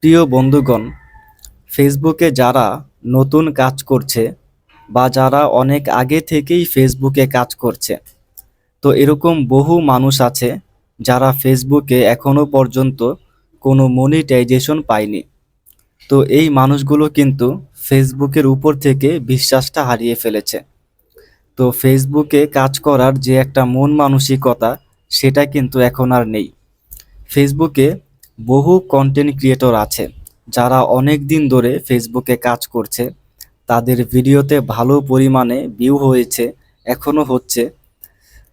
প্রিয় বন্ধুগণ, ফেসবুকে যারা নতুন কাজ করছে বা যারা অনেক আগে থেকেই ফেসবুকে কাজ করছে, তো এরকম বহু মানুষ আছে যারা ফেসবুকে এখনো পর্যন্ত কোনো মনিটাইজেশন পায়নি। তো এই মানুষগুলো কিন্তু ফেসবুকের উপর থেকে বিশ্বাসটা হারিয়ে ফেলেছে। তো ফেসবুকে কাজ করার যে একটা মন মানসিকতা, সেটা কিন্তু এখন আর নেই। ফেসবুকে বহু কন্টেন্ট ক্রিয়েটর আছে যারা অনেক দিন ধরে ফেসবুকে কাজ করছে। তাদের ভিডিওতে ভালো পরিমাণে ভিউ হয়েছে, এখনও হচ্ছে।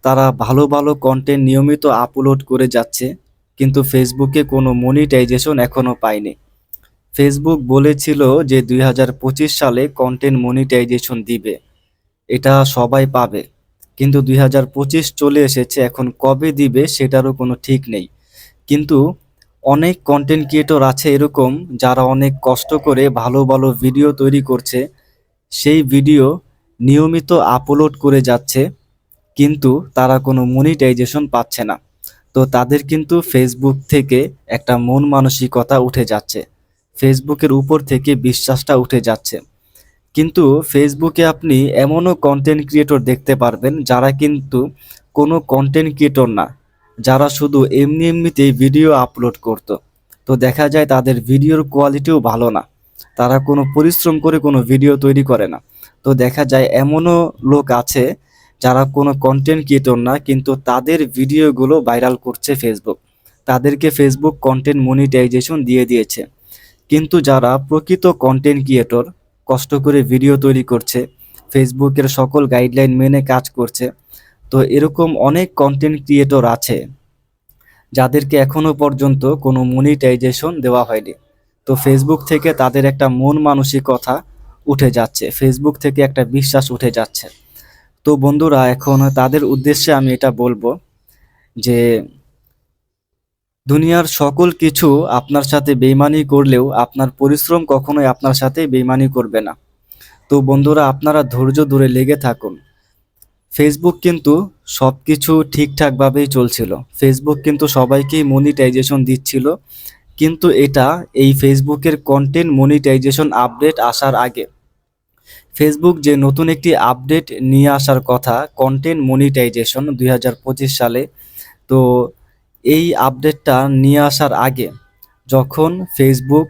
তারা ভালো ভালো কন্টেন্ট নিয়মিত আপলোড করে যাচ্ছে, কিন্তু ফেসবুকে কোনো মনিটাইজেশন এখনও পায়নি। ফেসবুক বলেছিল যে 2025 সালে কন্টেন্ট মনিটাইজেশন দিবে, এটা সবাই পাবে। কিন্তু 2025 চলে এসেছে, এখন কবে দিবে সেটারও কোনো ঠিক নেই। কিন্তু অনেক কন্টেন্ট ক্রিয়েটর আছে এরকম যারা অনেক কষ্ট করে ভালো ভালো ভিডিও তৈরি করছে, সেই ভিডিও নিয়মিত আপলোড করে যাচ্ছে, কিন্তু তারা কোনো মনিটাইজেশন পাচ্ছে না। তো তাদের কিন্তু ফেসবুক থেকে একটা মন মানসিকতা উঠে যাচ্ছে, ফেসবুকের উপর থেকে বিশ্বাসটা উঠে যাচ্ছে। কিন্তু ফেসবুকে আপনি এমনও কন্টেন্ট ক্রিয়েটর দেখতে পারবেন যারা কিন্তু কোনো কন্টেন্ট ক্রিয়েটর না, যারা শুধু এমনি এমনিতেই ভিডিও আপলোড করত। তো দেখা যায় তাদের ভিডিওর কোয়ালিটিও ভালো না, তারা কোনো পরিশ্রম করে কোনো ভিডিও তৈরি করে না। তো দেখা যায় এমনও লোক আছে যারা কোনো কন্টেন্ট ক্রিয়েটর না, কিন্তু তাদের ভিডিওগুলো ভাইরাল করছে ফেসবুক, তাদেরকে ফেসবুক কন্টেন্ট মনিটাইজেশন দিয়ে দিয়েছে। কিন্তু যারা প্রকৃত কন্টেন্ট ক্রিয়েটর, কষ্ট করে ভিডিও তৈরি করছে, ফেসবুকের সকল গাইডলাইন মেনে কাজ করছে, তো এরকম অনেক কন্টেন্ট ক্রিয়েটর আছে যাদেরকে এখনো পর্যন্ত কোনো মনিটাইজেশন দেওয়া হয়নি। তো ফেসবুক থেকে তাদের একটা মন মানসিকতা উঠে যাচ্ছে, ফেসবুক থেকে একটা বিশ্বাস উঠে যাচ্ছে। তো বন্ধুরা, এখন তাদের উদ্দেশ্যে আমি এটা বলবো যে দুনিয়ার সকল কিছু আপনার সাথে বেইমানি করলেও আপনার পরিশ্রম কখনোই আপনার সাথে বেইমানি করবে না। তো বন্ধুরা, আপনারা ধৈর্য ধরে লেগে থাকুন। ফেসবুক কিন্তু সবকিছু ঠিকঠাকভাবেই চলছিল, ফেসবুক কিন্তু সবাইকেই মনিটাইজেশন দিচ্ছিল। কিন্তু এটা এই ফেসবুকের কন্টেন্ট মনিটাইজেশন আপডেট আসার আগে ফেসবুক যে নতুন একটি আপডেট নিয়ে আসার কথা, কন্টেন্ট মনিটাইজেশন 2025 সালে, তো এই আপডেটটা নিয়ে আসার আগে যখন ফেসবুক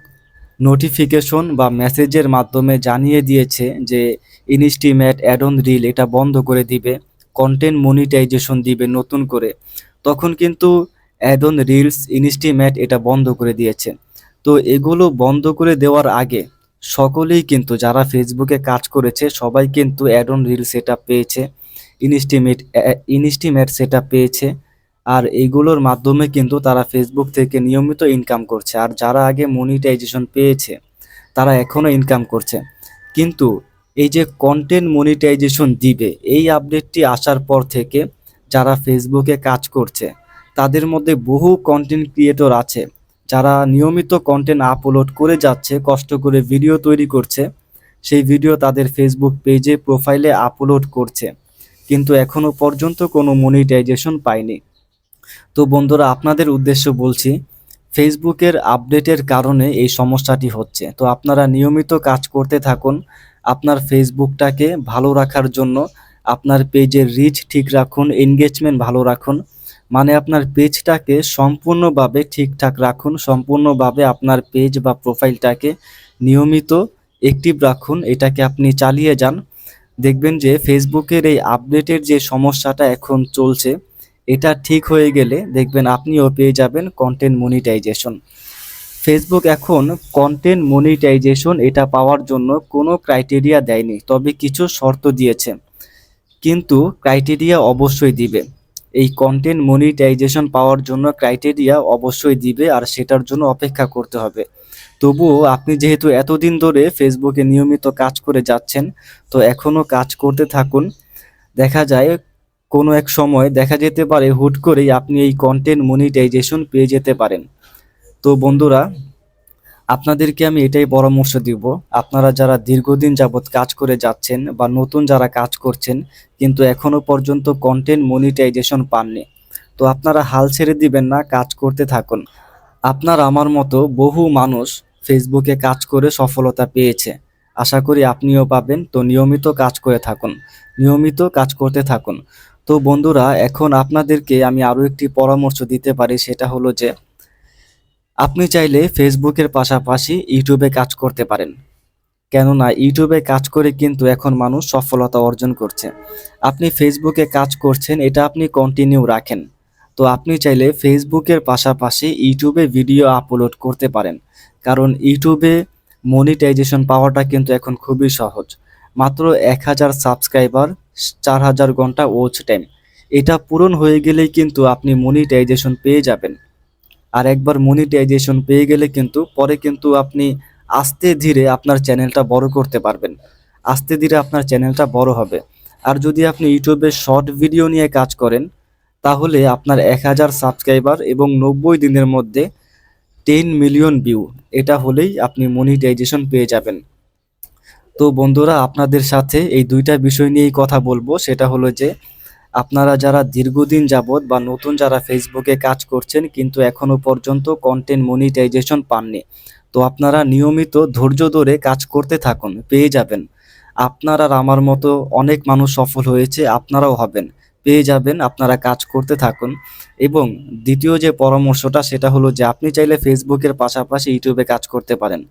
নোটিফিকেশন বা মেসেজের মাধ্যমে জানিয়ে দিয়েছে যে ইনস্টিমেট অ্যাড অন রিল এটা বন্ধ করে দিবে, কন্টেন্ট মনিটাইজেশন দিবে নতুন করে, তখন কিন্তু অ্যাড অন রিলস, ইনস্টিমেট এটা বন্ধ করে দিয়েছে। তো এগুলো বন্ধ করে দেওয়ার আগে সকলেই কিন্তু যারা ফেসবুকে কাজ করেছে সবাই কিন্তু অ্যাড অন রিলস এটা পেয়েছে, ইনস্টিমেট ইনস্টিমেট সেটা পেয়েছে। আর এইগুলোর মাধ্যমে কিন্তু তারা ফেসবুক থেকে নিয়মিত ইনকাম করছে। আর যারা আগে মনিটাইজেশন পেয়েছে তারা এখনও ইনকাম করছে। কিন্তু এই যে কন্টেন্ট মনিটাইজেশন দিবে, এই আপডেটটি আসার পর থেকে যারা ফেসবুকে কাজ করছে তাদের মধ্যে বহু কন্টেন্ট ক্রিয়েটর আছে যারা নিয়মিত কন্টেন্ট আপলোড করে যাচ্ছে, কষ্ট করে ভিডিও তৈরি করছে, সেই ভিডিও তাদের ফেসবুক পেজে প্রোফাইলে আপলোড করছে, কিন্তু এখনো পর্যন্ত কোনো মনিটাইজেশন পায়নি। তো বন্ধুরা, আপনাদের উদ্দেশ্য বলছি, ফেসবুকের আপডেটের কারণে এই সমস্যাটি হচ্ছে। তো আপনারা নিয়মিত কাজ করতে থাকুন, আপনার ফেসবুকটাকে ভালো রাখার জন্য আপনার পেজের রিচ ঠিক রাখুন, এনগেজমেন্ট ভালো রাখুন, মানে আপনার পেজটাকে সম্পূর্ণভাবে ঠিকঠাক রাখুন, সম্পূর্ণভাবে আপনার পেজ বা প্রোফাইলটাকে নিয়মিত অ্যাক্টিভ রাখুন, এটাকে আপনি চালিয়ে যান। দেখবেন যে ফেসবুকের এই আপডেটের যে সমস্যাটা এখন চলছে, এটা ঠিক হয়ে গেলে দেখবেন আপনিও পেয়ে যাবেন কন্টেন্ট মনিটাইজেশন। ফেসবুক এখন কন্টেন্ট মনিটাইজেশন এটা পাওয়ার জন্য কোনো ক্রাইটেরিয়া দেয়নি, তবে কিছু শর্ত দিয়েছে। কিন্তু ক্রাইটেরিয়া অবশ্যই দিবে, এই কন্টেন্ট মনিটাইজেশন পাওয়ার জন্য ক্রাইটেরিয়া অবশ্যই দিবে, আর সেটার জন্য অপেক্ষা করতে হবে। তবুও আপনি যেহেতু এতদিন ধরে ফেসবুকে নিয়মিত কাজ করে যাচ্ছেন, তো এখনও কাজ করতে থাকুন। দেখা যায় কোনো এক সময় দেখা যেতে পারে হুট করেই আপনি এই কন্টেন্ট মনিটাইজেশন পেয়ে যেতে পারেন। তো বন্ধুরা, আপনাদেরকে আমি এটাই পরামর্শ দিব, আপনারা যারা দীর্ঘদিন যাবৎ কাজ করে যাচ্ছেন বা নতুন যারা কাজ করছেন কিন্তু এখনো পর্যন্ত কন্টেন্ট মনিটাইজেশন পাননি, তো আপনারা হাল ছেড়ে দিবেন না, কাজ করতে থাকুন। আপনার আমার মতো বহু মানুষ ফেসবুকে কাজ করে সফলতা পেয়েছে। আশা করি আপনিও পাবেন। তো নিয়মিত কাজ করে থাকুন, নিয়মিত কাজ করতে থাকুন। তো বন্ধুরা, এখন আপনাদেরকে আমি আরও একটি পরামর্শ দিতে পারি, সেটা হলো যে আপনি চাইলে ফেসবুকের পাশাপাশি ইউটিউবে কাজ করতে পারেন। কেননা ইউটিউবে কাজ করে কিন্তু এখন মানুষ সফলতা অর্জন করছে। আপনি ফেসবুকে কাজ করছেন, এটা আপনি কন্টিনিউ রাখেন। তো আপনি চাইলে ফেসবুকের পাশাপাশি ইউটিউবে ভিডিও আপলোড করতে পারেন। কারণ ইউটিউবে মনিটাইজেশন পাওয়াটা কিন্তু এখন খুবই সহজ। মাত্র 1000 সাবস্ক্রাইবার, 4000 ঘন্টা ওয়াচ টাইম, এটা পূরণ হয়ে গেলেই কিন্তু আপনি মনিটাইজেশন পেয়ে যাবেন। আর একবার মনিটাইজেশন পেয়ে গেলে কিন্তু পরে কিন্তু আপনি আস্তে ধীরে আপনার চ্যানেলটা বড় করতে পারবেন। আস্তে ধীরে আপনার চ্যানেলটা বড় হবে। আর যদি আপনি ইউটিউবে শর্ট ভিডিও নিয়ে কাজ করেন, তাহলে আপনার 1000 সাবস্ক্রাইবার এবং 90 দিনের মধ্যে 10 মিলিয়ন ভিউ, এটা হলেই আপনি মনিটাইজেশন পেয়ে যাবেন। তো বন্ধুরা, আপনাদের সাথে এই দুইটা বিষয় নিয়েই কথা বলবো, সেটা হলো যে আপনারা যারা দীর্ঘদিন যাবৎ বা নতুন যারা ফেসবুকে কাজ করছেন কিন্তু এখনো পর্যন্ত কন্টেন্ট মনিটাইজেশন পাননি, তো আপনারা নিয়মিত ধৈর্য ধরে কাজ করতে থাকুন, পেয়ে যাবেন। আপনার আর আমার মতো অনেক মানুষ সফল হয়েছে, আপনারাও হবেন, পেয়ে যাবেন। আপনারা কাজ করতে থাকুন। এবং দ্বিতীয় যে পরামর্শটা, সেটা হলো যে আপনি চাইলে ফেসবুকের পাশাপাশি ইউটিউবে কাজ করতে পারেন।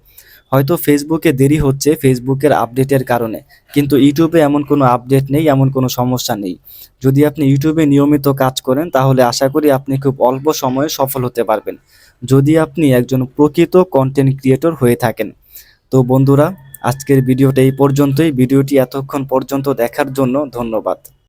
হয়তো ফেসবুকে দেরি হচ্ছে ফেসবুকের আপডেটের কারণে, কিন্তু ইউটিউবে এমন কোনো আপডেট নেই, এমন কোনো সমস্যা নেই। যদি আপনি ইউটিউবে নিয়মিত কাজ করেন, তাহলে আশা করি আপনি খুব অল্প সময়ে সফল হতে পারবেন, যদি আপনি একজন প্রকৃত কন্টেন্ট ক্রিয়েটর হয়ে থাকেন। তো বন্ধুরা, আজকের ভিডিওটা এই পর্যন্তই। ভিডিওটি এতক্ষণ পর্যন্ত দেখার জন্য ধন্যবাদ।